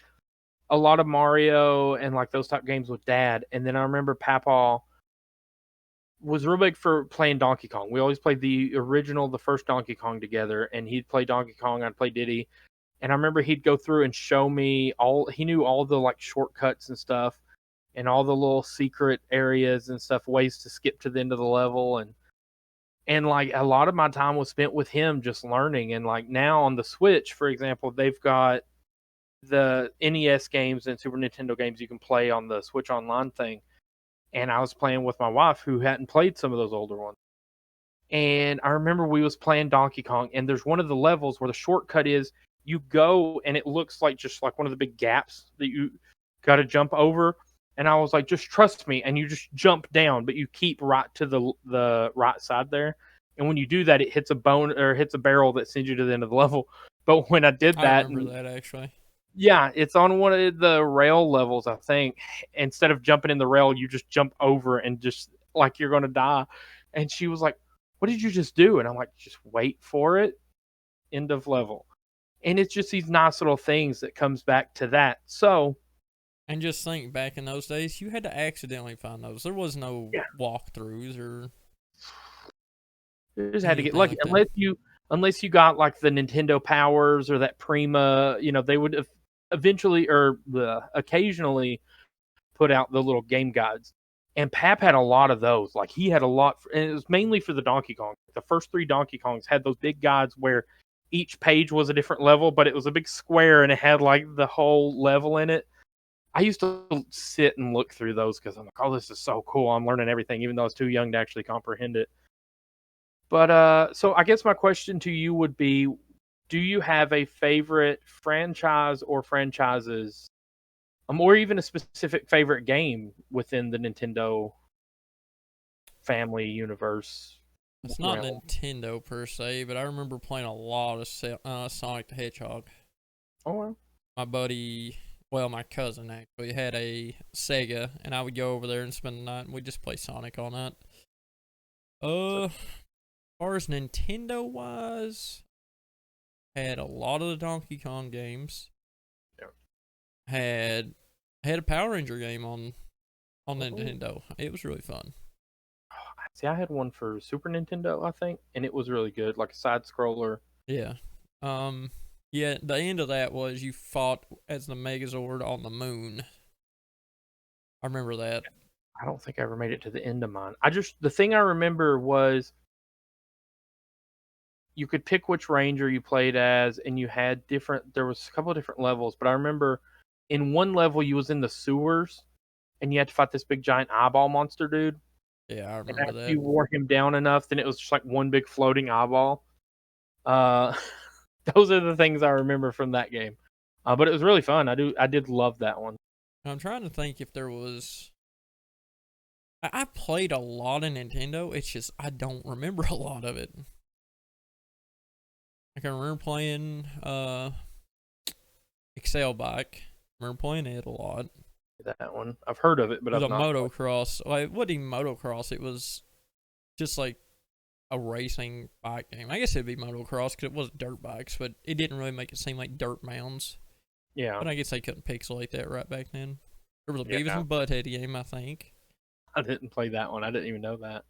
a lot of Mario and like those type games with Dad. And then I remember Papa was real big for playing Donkey Kong. We always played the original, the first Donkey Kong together, and he'd play Donkey Kong, I'd play Diddy. And I remember he'd go through and show me he knew all the like shortcuts and stuff and all the little secret areas and stuff, ways to skip to the end of the level. And like a lot of my time was spent with him just learning. And like now on the Switch, for example, they've got the NES games and Super Nintendo games you can play on the Switch Online thing. And I was playing with my wife who hadn't played some of those older ones. And I remember we was playing Donkey Kong, and there's one of the levels where the shortcut is you go and it looks like just like one of the big gaps that you got to jump over. And I was like, just trust me, and you just jump down, but you keep right to the right side there. And when you do that, it hits a bone or hits a barrel that sends you to the end of the level. But when I did I that, remember that actually. yeah, it's on one of the rail levels, I think. Instead of jumping in the rail, you just jump over and just like you're gonna die. And she was like, "What did you just do?" And I'm like, "Just wait for it." End of level. And it's just these nice little things that comes back to that. So And just think back in those days, you had to accidentally find those. There was no yeah, walkthroughs or you just had to get anything lucky. like that. Unless you got like the Nintendo Powers or that Prima, they would have eventually or occasionally put out the little game guides. And Pap had a lot of those. Like he had a lot, and it was mainly for the Donkey Kong. The first three Donkey Kongs had those big guides where each page was a different level, but it was a big square and it had like the whole level in it. I used to sit and look through those because I'm like, oh, this is so cool. I'm learning everything, even though I was too young to actually comprehend it. But so I guess my question to you would be, do you have a favorite franchise or franchises, or even a specific favorite game within the Nintendo family universe It's not realm? Nintendo per se, but I remember playing a lot of Sonic the Hedgehog. Oh, well. My buddy, well, my cousin actually had a Sega, and I would go over there and spend the night, and we'd just play Sonic all night. So, As far as Nintendo wise, had a lot of the Donkey Kong games. yeah. Had a Power Ranger game on Oh, Nintendo. It was really fun. see, I had one for Super Nintendo, I think, and it was really good, like a side scroller. Yeah. Yeah, the end of that was you fought as the Megazord on the moon. I remember that. I don't think I ever made it to the end of mine. The thing I remember was you could pick which ranger you played as, and you had there was a couple of different levels, but I remember in one level you was in the sewers and you had to fight this big giant eyeball monster dude. Yeah, I And remember after that. you wore him down enough, then it was just like one big floating eyeball. Uh, those are the things I remember from that game. But it was really fun. I did love that one. I'm trying to think if there was. I played a lot of Nintendo. It's just I don't remember a lot of it. I can remember playing Excel Bike. I remember playing it a lot. That one I've heard of it, but It was I've a not. motocross. Well, it wasn't even motocross. It was just like a racing bike game. I guess it'd be motocross because it was dirt bikes, but it didn't really make it seem like dirt mounds. Yeah, But I guess they couldn't pixelate that right back then. There was a Beavis yeah. and Butthead game, I think. I didn't play that one. I didn't even know that.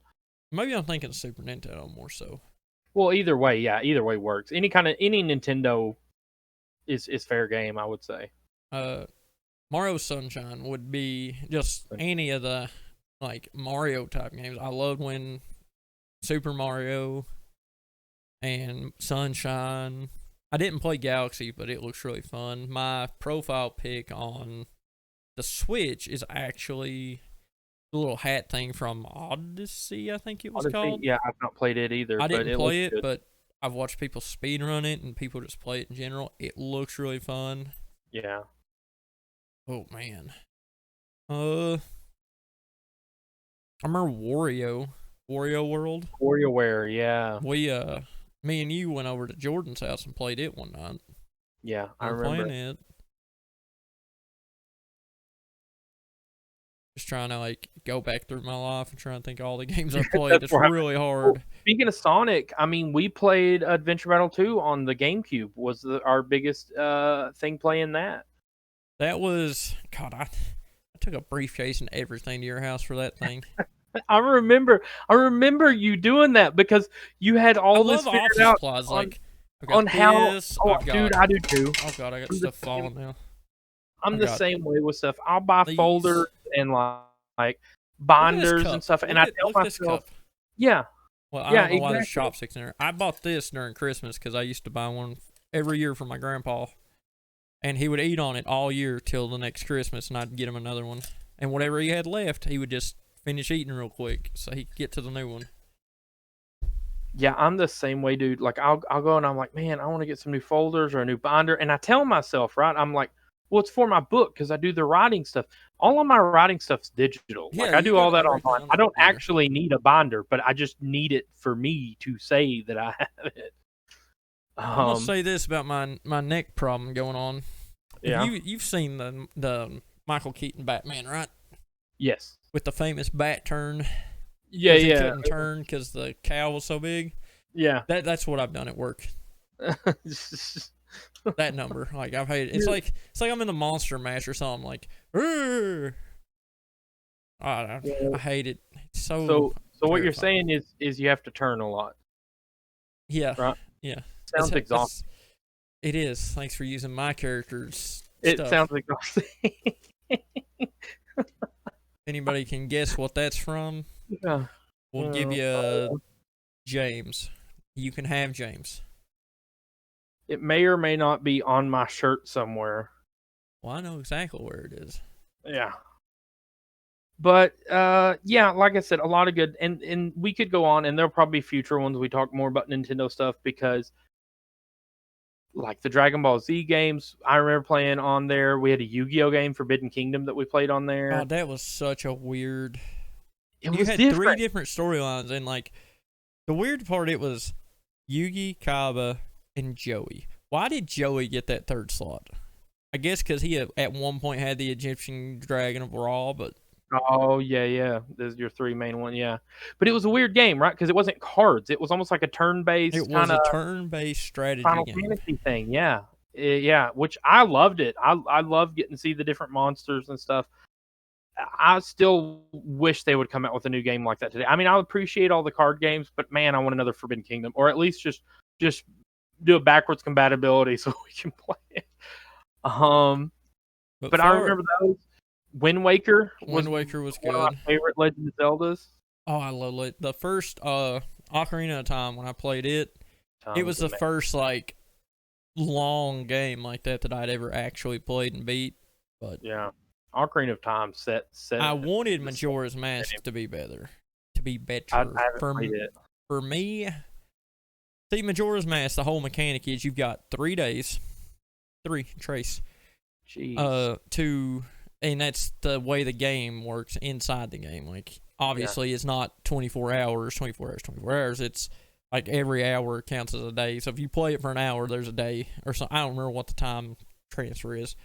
Maybe I'm thinking Super Nintendo more so. Well, either way, yeah, either way works. Any Nintendo is fair game, I would say. Uh, Mario Sunshine would be just any of the like Mario type games. I loved when Super Mario and Sunshine. I didn't play Galaxy, but it looks really fun. My profile pic on the Switch is actually the little hat thing from Odyssey, I think it was Odyssey, called. yeah, I've not played it either, I but didn't it looks play it, good. but I've watched people speedrun it and people just play it in general. It looks really fun. Yeah. Oh man. I remember Wario World. WarioWare, yeah. We me and you went over to Jordan's house and played it one night. Yeah, I We were playing remember. it. Just trying to like go back through my life and trying to think of all the games I played. That's It's right. really Well, hard. speaking of Sonic, I mean, we played Adventure Battle 2 on the GameCube. Was our biggest thing playing that? That was God. I took a briefcase and everything to your house for that thing. I remember you doing that because you had I all this love figured office out supplies. on Like I've on got how. this. Oh, I've dude, got I do too. oh god, I got I'm the stuff same. falling now. I'm I the got same way with stuff. I'll buy these. folders and like Look at this binders and cup. stuff, and I tell Look at this myself, cup. yeah, Well, I yeah, don't know why there's exactly. chopsticks in there. I bought this during Christmas because I used to buy one every year for my grandpa, and he would eat on it all year till the next Christmas, and I'd get him another one. And whatever he had left, he would just finish eating real quick so he could get to the new one. Yeah, I'm the same way, dude. Like I'll go and I'm like, man, I want to get some new folders or a new binder, and I tell myself, right, I'm like, well, it's for my book because I do the writing stuff. All of my writing stuff's digital. Yeah, Like I you do all got that everything online. on I the don't computer. actually need a binder, but I just need it for me to say that I have it. I'm gonna Um, say this about my neck problem going on. If yeah, you've seen the Michael Keaton Batman, right? yes, With the famous bat turn yeah, because he yeah, couldn't turn because the cow was so big. yeah. That's what I've done at work. That number, like I've hated. It's like I'm in the Monster Mash or something. Like, "Urgh." I hate it. It's so so what you're terrifying. saying is you have to turn a lot, Yeah, right? yeah. Sounds exhausting. It is. Thanks for using my character's It stuff. sounds exhausting. Anybody can guess what that's from? Yeah. We'll give you James. You can have James. It may or may not be on my shirt somewhere. Well, I know exactly where it is. Yeah. But yeah, like I said, a lot of good, and we could go on, and there'll probably be future ones we talk more about Nintendo stuff because, like the Dragon Ball Z games, I remember playing on there. We had a Yu-Gi-Oh game, Forbidden Kingdom, that we played on there. God, that was such a weird. It You was had three different. different storylines, and like the weird part, it was Yugi, Kaiba, and Joey. Why did Joey get that third slot? I guess because he at one point had the Egyptian dragon of Ra, but Oh yeah, yeah. There's your three main one, yeah. But it was a weird game, right? Because it wasn't cards. It was almost like a it turn-based was kind a of turn-based strategy Final game. Fantasy thing. Yeah, yeah. Which I loved it. I love getting to see the different monsters and stuff. I still wish they would come out with a new game like that today. I mean, I appreciate all the card games, but man, I want another Forbidden Kingdom, or at least just do a backwards compatibility so we can play it. Um, But but I remember those. Wind Waker was Wind Waker was one of my good. favorite Legend of Zeldas. Oh, I love it. The first Ocarina of Time when I played it, it Time was was the amazing. first like long game like that I'd ever actually played and beat. But Yeah, Ocarina of Time set. I wanted Majora's Mask to be better. To be I better. haven't played it. For me, see, Majora's Mask, the whole mechanic is you've got 3 days, trace, Jeez. and that's the way the game works inside the game. Like, obviously, it's not 24 hours, 24 hours, 24 hours. It's like every hour counts as a day. So if you play it for an hour, there's a day or something. I don't remember what the time transfer is.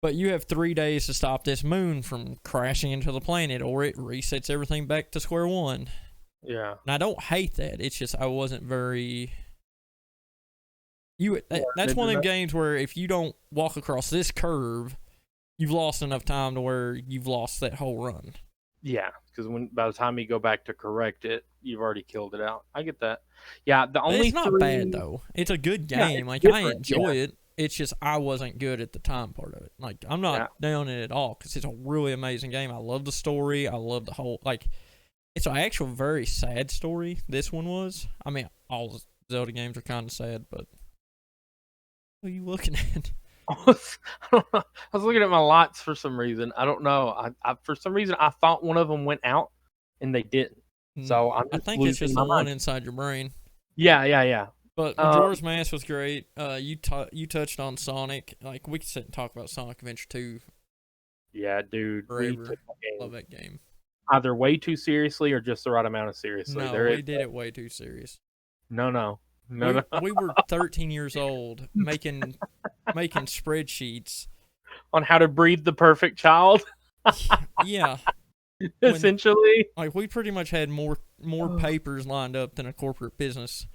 But you have 3 days to stop this moon from crashing into the planet, or it resets everything back to square one. Yeah. And I don't hate that. It's just I wasn't very. That's one of them games where if you don't walk across this curve, you've lost enough time to where you've lost that whole run. Yeah, because by the time you go back to correct it, you've already killed it out. I get that. Yeah, the But only it's not bad though. It's a good game. it's Like I different, enjoy it. It's just I wasn't good at the time part of it. Like I'm not down it at all because it's a really amazing game. I love the story. I love the whole like. It's an actual very sad story. This one was. I mean, all Zelda games are kind of sad, but what are you looking at? I don't know. I was looking at my lots for some reason. I don't know. I for some reason I thought one of them went out, and they didn't. So I'm I just think it's losing just my the one mind. inside your brain. Yeah, yeah, yeah. But Majora's Mask was great. You touched on Sonic. Like we could sit and talk about Sonic Adventure 2 Yeah, dude. We forever. took the game Love that game. either way too seriously or just the right amount of seriously. No, we did it way too serious. No. We were 13 years old making spreadsheets On how to breed the perfect child. Yeah, when essentially. like we pretty much had more papers lined up than a corporate business.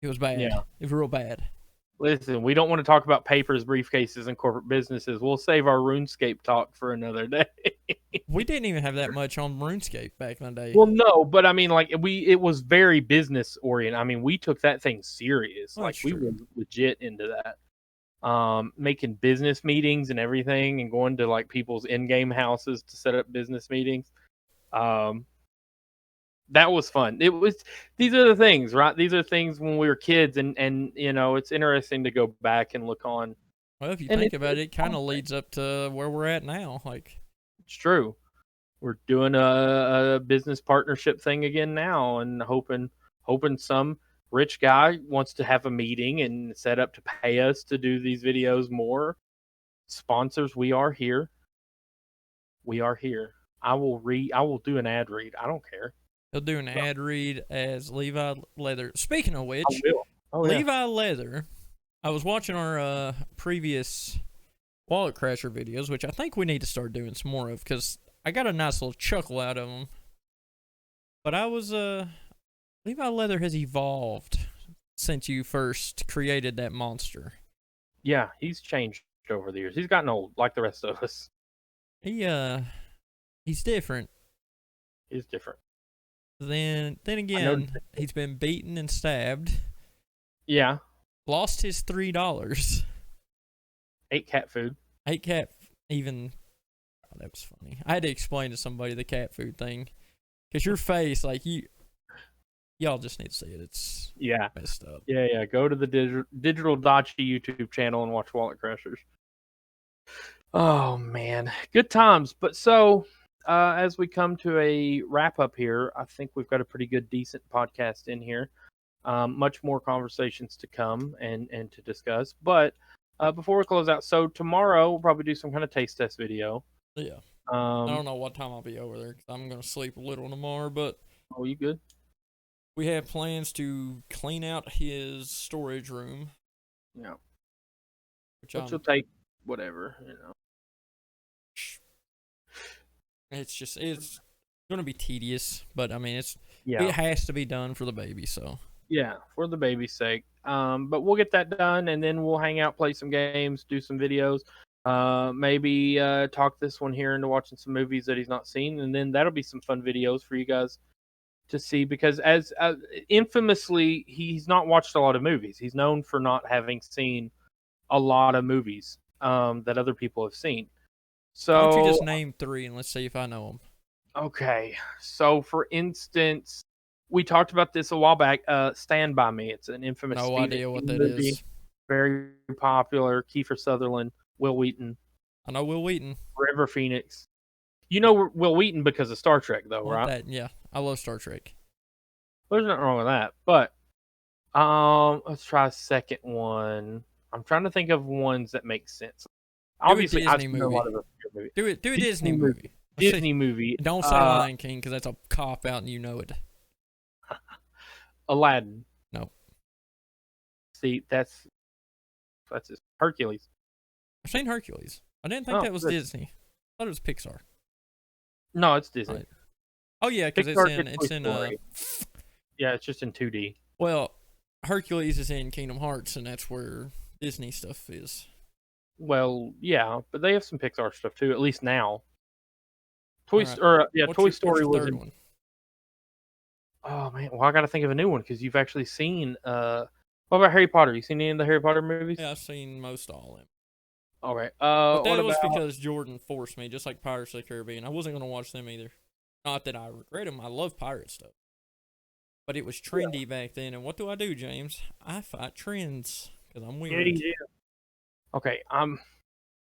It was bad. Yeah. It was real bad. Listen, we don't want to talk about papers, briefcases, and corporate businesses. We'll save our RuneScape talk for another day. We didn't even have that much on RuneScape back in the day. Well, no, but I mean, like it was very business oriented. I mean, we took that thing serious. Well, Like that's we true. were legit into that. Making business meetings and everything, and going to like people's in-game houses to set up business meetings. Um, that was fun. It was. These are the things, right? These are things when we were kids, and it's interesting to go back and look on. Well, if you And think it's, about it, it's it kind of leads up to where we're at now. Like, it's true. We're doing a business partnership thing again now, and hoping some rich guy wants to have a meeting and set up to pay us to do these videos more. Sponsors, we are here. We are here. I will read. I will do an ad read. I don't care. he'll do an ad read as Levi Leather. Speaking of I which, will. Oh yeah. Levi Leather. I was watching our previous Wallet Crasher videos, which I think we need to start doing some more of because I got a nice little chuckle out of them. But I was Levi Leather has evolved since you first created that monster. Yeah, he's changed over the years. He's gotten old, like the rest of us. He's different. He's different. Then I again, noticed. he's been beaten and stabbed. Yeah, Lost his $3. ate cat food. Ate cat even. Oh, that was funny. I had to explain to somebody the cat food thing because your face, like y'all just need to see it. It's Yeah, messed up. yeah. Go to the Digital Dachi YouTube channel and watch Wallet Crashers. Oh man, good times. But so, as we come to a wrap up here, I think we've got a pretty good, decent podcast in here. Much more conversations to come and to discuss. But before we close out, so tomorrow we'll probably do some kind of taste test video. Yeah. I Um, don't know what time I'll be over there because I'm gonna sleep a little tomorrow, but oh, you good? we have plans to clean out his storage room, Yeah. which Which will take whatever. it's gonna be tedious, but I mean Yeah. it has to be done for the baby. So Yeah, for the baby's sake. But we'll get that done, and then we'll hang out, play some games, do some videos. Maybe talk this one here into watching some movies that he's not seen, and then that'll be some fun videos for you guys to see. Because as infamously, he's not watched a lot of movies. He's known for not having seen a lot of movies that other people have seen. why don't you just So name 3 and let's see if I know them. okay, so for instance, we talked about this a while back. Stand by Me. It's an infamous No Stephen idea what King that movie. is. Very popular. Kiefer Sutherland, Will Wheaton, I know Will Wheaton. River Phoenix. You know Will Wheaton because of Star Trek, though, Want right? that? Yeah, I love Star Trek. There's nothing wrong with that. But let's try a second one. I'm trying to think of ones that make sense. Obviously, I've Disney seen a lot movie. of movies. Do a Disney movie. Disney movie. Don't say Lion King because that's a cop out and you know it. Aladdin. No. See, that's his Hercules. I've seen Hercules. I didn't think that was good. Disney. I thought it was Pixar. No, it's Disney. Right. Oh yeah, because Pixar did it's Toy in Story. Yeah, it's just in 2D. well, Hercules is in Kingdom Hearts, and that's where Disney stuff is. Well, yeah, but they have some Pixar stuff too. At least now. Toy All right. Toy Story what's was your third in. one? Oh man, well I got to think of a new one because you've actually seen. What about Harry Potter? You seen any of the Harry Potter movies? Yeah, I've seen most all of them. All right. But that What was about? because Jordan forced me, just like Pirates of the Caribbean. I wasn't gonna watch them either. Not that I regret them. I love pirate stuff. But it was trendy back then, and what do I do, James? I fight trends because I'm weird. Yeah. Okay, I'm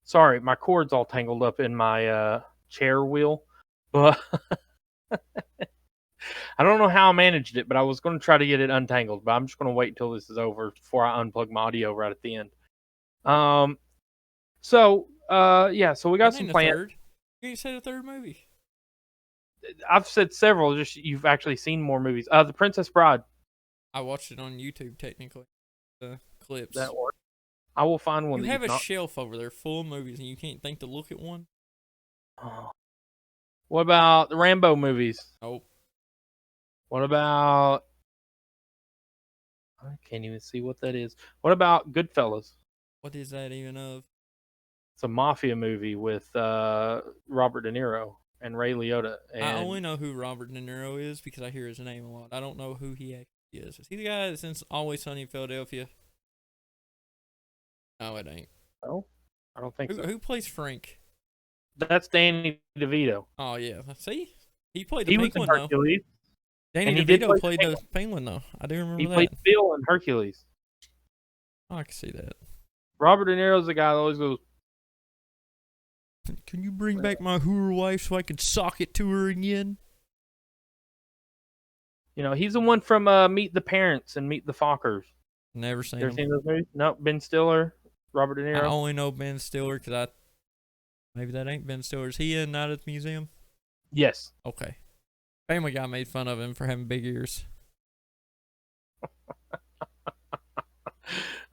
sorry. My cord's all tangled up in my chair wheel, but I don't know how I managed it. But I was going to try to get it untangled. But I'm just going to wait until this is over before I unplug my audio right at the end. So yeah. So we got some plans. Third. You ain't said a third movie. I've said several. Just you've actually seen more movies. The Princess Bride. I watched it on YouTube, technically. The clips. That works. I will find one. You that have a not... shelf over there full of movies, and you can't think to look at one. What about the Rambo movies? Nope. What about? I can't even see what that is. What about Goodfellas? What is that even of? It's a mafia movie with Robert De Niro and Ray Liotta. I only And know who Robert De Niro is because I hear his name a lot. I don't know who he actually is. Is he the guy that's in Always Sunny in Philadelphia? No, it ain't. no, I don't think so. Who plays Frank? That's Danny DeVito. Oh yeah, see, he played the He was in Penguin though. Hercules, Danny and he did DeVito play the played the Penguin. Penguin though. I do He remember played that. Phil in Hercules. Oh, I can see that. Robert De Niro's the guy that always goes, Can you bring back my hooer wife so I can sock it to her again? you know, he's the one from Meet the Parents and Meet the Fockers. Never seen You ever him. seen those movies? No, Ben Stiller, Robert De I Niro. only know Ben Stiller because maybe that ain't Ben Stiller. Is he in Night at the Museum? Yes. Okay. Family Guy made fun of him for having big ears.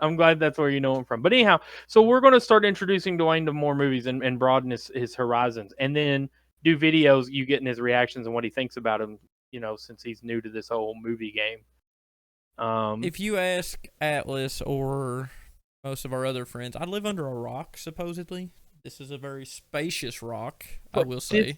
I'm glad that's where you know him from. But anyhow, so we're going to start introducing Dwayne to more movies and broaden his horizons, and then do videos, you getting his reactions and what he thinks about him, you know, since he's new to this whole movie game. If you ask Atlas or most of our other friends, I live under a rock, supposedly. This is a very spacious rock, I will say.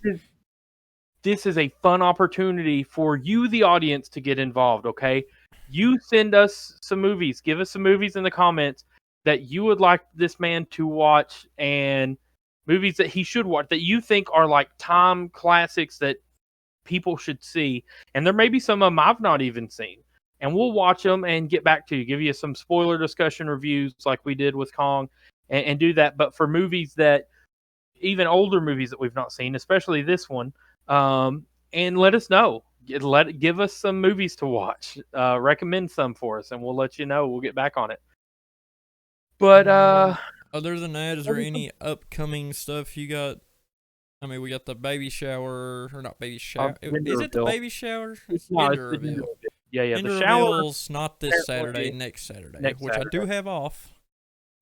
This is a fun opportunity for you, the audience, to get involved, okay? You send us some movies. Give us some movies in the comments that you would like this man to watch, and movies that he should watch that you think are like time classics that people should see. And there may be some of them I've not even seen. And we'll watch them and get back to you, give you some spoiler discussion reviews like we did with Kong, and do that. But for movies that, even older movies that we've not seen, especially this one, and let us know. Give us some movies to watch. Recommend some for us, and we'll let you know. We'll get back on it. But other than that, is there any upcoming stuff you got? I mean, we got the baby shower, or not baby shower. Is it the baby shower? It's gender the reveal. Yeah. Gender The shower reveal's not this Saturday, next Saturday, which I do have off.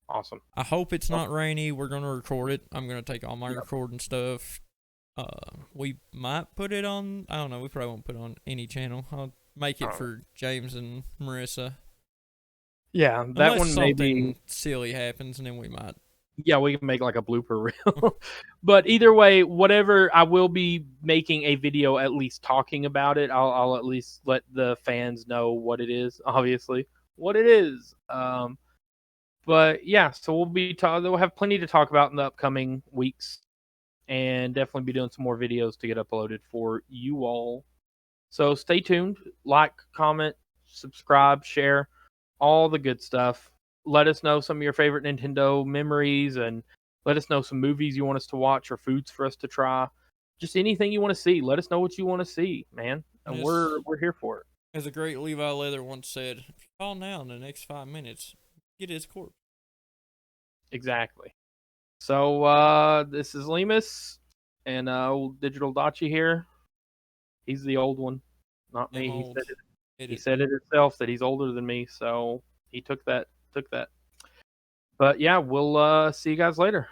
Awesome. I hope it's not rainy. We're gonna record it. I'm gonna take all my recording stuff. We might put it on. I don't know. We probably won't put it on any channel. I'll make it for James and Marissa. Yeah, that Unless one something maybe silly happens, and then we might. Yeah, we can make like a blooper reel. But either way, whatever, I will be making a video at least talking about it. I'll at least let the fans know what it is. Obviously, what it is. But yeah, so we'll have plenty to talk about in the upcoming weeks, and definitely be doing some more videos to get uploaded for you all. So stay tuned, like, comment, subscribe, share, all the good stuff. Let us know some of your favorite Nintendo memories, and let us know some movies you want us to watch or foods for us to try. Just anything you want to see. Let us know what you want to see, man. And we're here for it. As a great Levi Leather once said, if you call now in the next 5 minutes, get his corpse. Exactly. So this is Lemus and old Digital Dachi here. He's the old one, not me. He said it himself that he's older than me, so he took that. But yeah, we'll see you guys later.